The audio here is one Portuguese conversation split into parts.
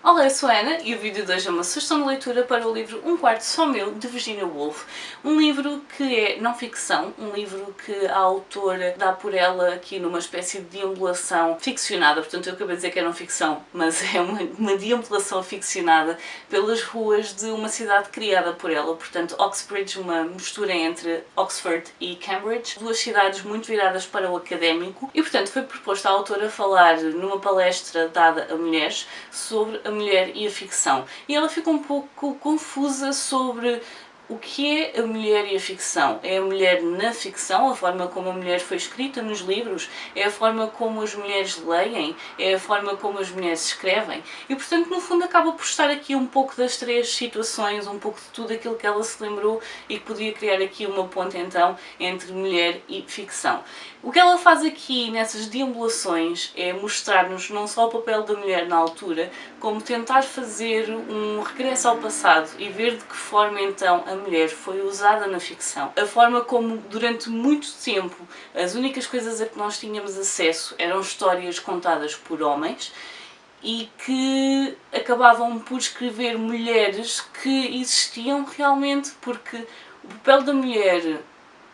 Olá, eu sou a Ana e o vídeo de hoje é uma sugestão de leitura para o livro Um Quarto Só Meu, de Virginia Woolf. Um livro que é não ficção, um livro que a autora dá por ela aqui numa espécie de deambulação ficcionada, portanto eu acabei de dizer que é não ficção, mas é uma deambulação ficcionada pelas ruas de uma cidade criada por ela, portanto Oxbridge, uma mistura entre Oxford e Cambridge, duas cidades muito viradas para o académico, e portanto foi proposto à autora falar numa palestra dada a mulheres sobre a mulher e a ficção. E ela fica um pouco confusa sobre o que é a mulher e a ficção. É a mulher na ficção, a forma como a mulher foi escrita nos livros, é a forma como as mulheres leem, é a forma como as mulheres escrevem. E portanto, no fundo, acaba por estar aqui um pouco das três situações, um pouco de tudo aquilo que ela se lembrou e que podia criar aqui uma ponte então entre mulher e ficção. O que ela faz aqui nessas deambulações é mostrar-nos não só o papel da mulher na altura, como tentar fazer um regresso ao passado e ver de que forma então a mulher foi usada na ficção. A forma como durante muito tempo as únicas coisas a que nós tínhamos acesso eram histórias contadas por homens e que acabavam por escrever mulheres que existiam realmente, porque o papel da mulher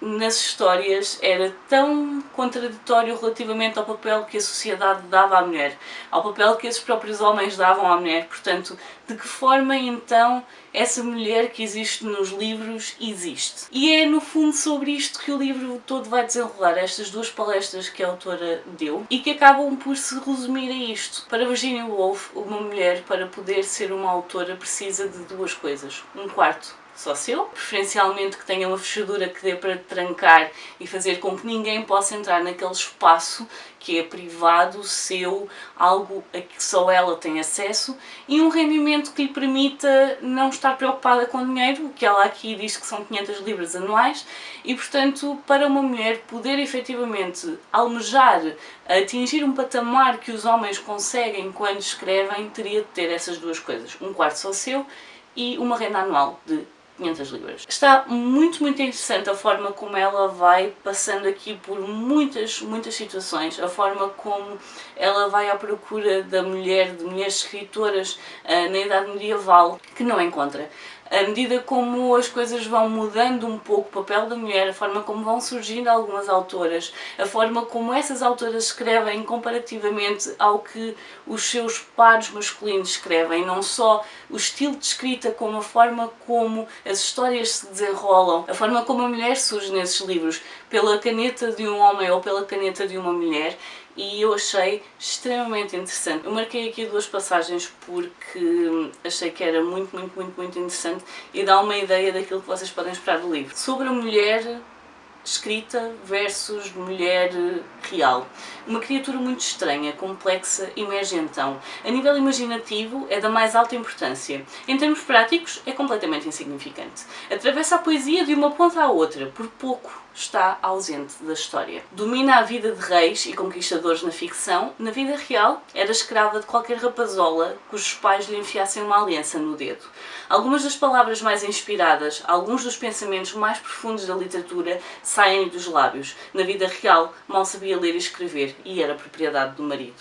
nas histórias era tão contraditório relativamente ao papel que a sociedade dava à mulher, ao papel que esses próprios homens davam à mulher. Portanto, de que forma então essa mulher que existe nos livros existe? E é no fundo sobre isto que o livro todo vai desenrolar, estas duas palestras que a autora deu e que acabam por se resumir a isto. Para Virginia Woolf, uma mulher, para poder ser uma autora, precisa de duas coisas: um quarto só seu, preferencialmente que tenha uma fechadura que dê para trancar e fazer com que ninguém possa entrar naquele espaço que é privado, seu, algo a que só ela tem acesso, e um rendimento que lhe permita não estar preocupada com dinheiro, o que ela aqui diz que são 500 libras anuais, e portanto para uma mulher poder efetivamente almejar atingir um patamar que os homens conseguem quando escrevem, teria de ter essas duas coisas: um quarto só seu e uma renda anual de 500 libras. Está muito interessante a forma como ela vai passando aqui por muitas situações, a forma como ela vai à procura da mulher, de mulheres escritoras na Idade Medieval, que não encontra. À medida como as coisas vão mudando um pouco o papel da mulher, a forma como vão surgindo algumas autoras, a forma como essas autoras escrevem comparativamente ao que os seus pares masculinos escrevem, não só o estilo de escrita, como a forma como as histórias se desenrolam, a forma como a mulher surge nesses livros, pela caneta de um homem ou pela caneta de uma mulher, e eu achei extremamente interessante. Eu marquei aqui duas passagens porque achei que era muito interessante e dá uma ideia daquilo que vocês podem esperar do livro. Sobre a mulher escrita versus mulher real. Uma criatura muito estranha, complexa, emerge então. A nível imaginativo é da mais alta importância. Em termos práticos é completamente insignificante. Atravessa a poesia de uma ponta à outra, por pouco está ausente da história. Domina a vida de reis e conquistadores na ficção, na vida real era escrava de qualquer rapazola cujos pais lhe enfiassem uma aliança no dedo. Algumas das palavras mais inspiradas, alguns dos pensamentos mais profundos da literatura saem dos lábios. Na vida real mal sabia ler e escrever e era propriedade do marido.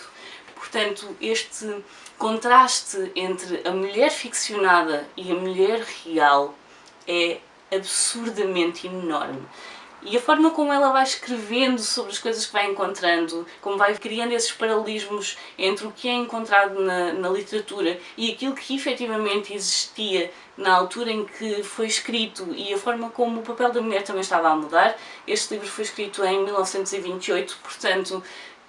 Portanto, este contraste entre a mulher ficcionada e a mulher real é absurdamente enorme. E a forma como ela vai escrevendo sobre as coisas que vai encontrando, como vai criando esses paralelismos entre o que é encontrado na literatura e aquilo que efetivamente existia na altura em que foi escrito, e a forma como o papel da mulher também estava a mudar. Este livro foi escrito em 1928, portanto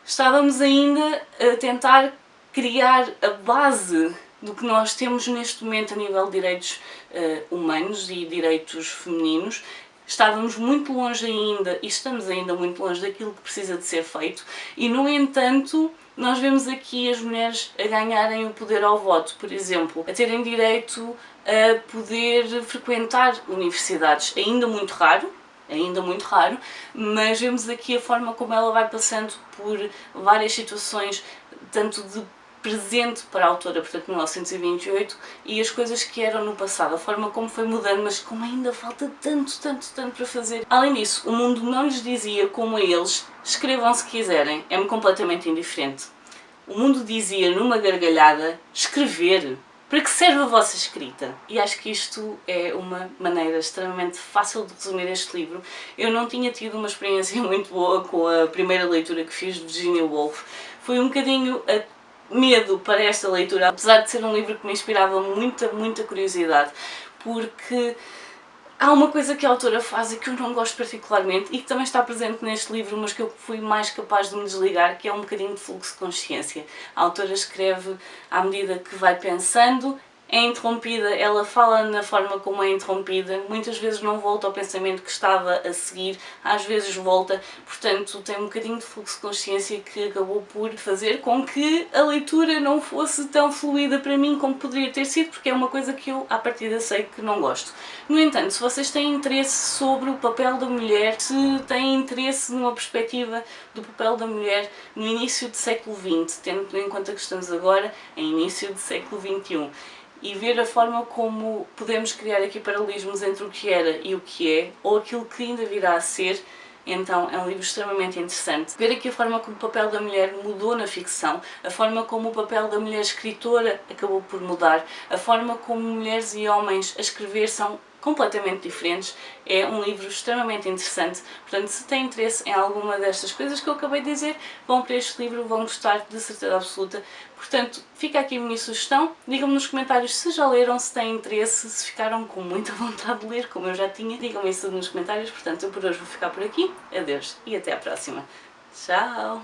estávamos ainda a tentar criar a base do que nós temos neste momento a nível de direitos humanos e direitos femininos. Estávamos muito longe ainda, e estamos ainda muito longe daquilo que precisa de ser feito, e no entanto nós vemos aqui as mulheres a ganharem o poder ao voto, por exemplo, a terem direito a poder frequentar universidades, ainda muito raro, mas vemos aqui a forma como ela vai passando por várias situações, tanto de presente para a autora, portanto 1928, e as coisas que eram no passado, a forma como foi mudando, mas como ainda falta tanto para fazer. Além disso, o mundo não lhes dizia como a eles: escrevam se quiserem, é-me completamente indiferente. O mundo dizia numa gargalhada: escrever. Para que serve a vossa escrita? E acho que isto é uma maneira extremamente fácil de resumir este livro. Eu não tinha tido uma experiência muito boa com a primeira leitura que fiz de Virginia Woolf. Foi um bocadinho a medo para esta leitura, apesar de ser um livro que me inspirava muita curiosidade, porque há uma coisa que a autora faz e que eu não gosto particularmente e que também está presente neste livro, mas que eu fui mais capaz de me desligar, que é um bocadinho de fluxo de consciência. A autora escreve à medida que vai pensando, é interrompida, ela fala na forma como é interrompida, muitas vezes não volta ao pensamento que estava a seguir, às vezes volta, portanto tem um bocadinho de fluxo de consciência que acabou por fazer com que a leitura não fosse tão fluida para mim como poderia ter sido, porque é uma coisa que eu à partida sei que não gosto. No entanto, se vocês têm interesse sobre o papel da mulher, se têm interesse numa perspectiva do papel da mulher no início do século XX, tendo em conta que estamos agora em início do século XXI, e ver a forma como podemos criar aqui paralelismos entre o que era e o que é, ou aquilo que ainda virá a ser, então é um livro extremamente interessante. Ver aqui a forma como o papel da mulher mudou na ficção, a forma como o papel da mulher escritora acabou por mudar, a forma como mulheres e homens a escrever são completamente diferentes, é um livro extremamente interessante. Portanto, se têm interesse em alguma destas coisas que eu acabei de dizer, vão para este livro, vão gostar de certeza absoluta. Portanto, fica aqui a minha sugestão, digam-me nos comentários se já leram, se têm interesse, se ficaram com muita vontade de ler, como eu já tinha, digam-me isso nos comentários. Portanto, eu por hoje vou ficar por aqui, adeus e até à próxima. Tchau!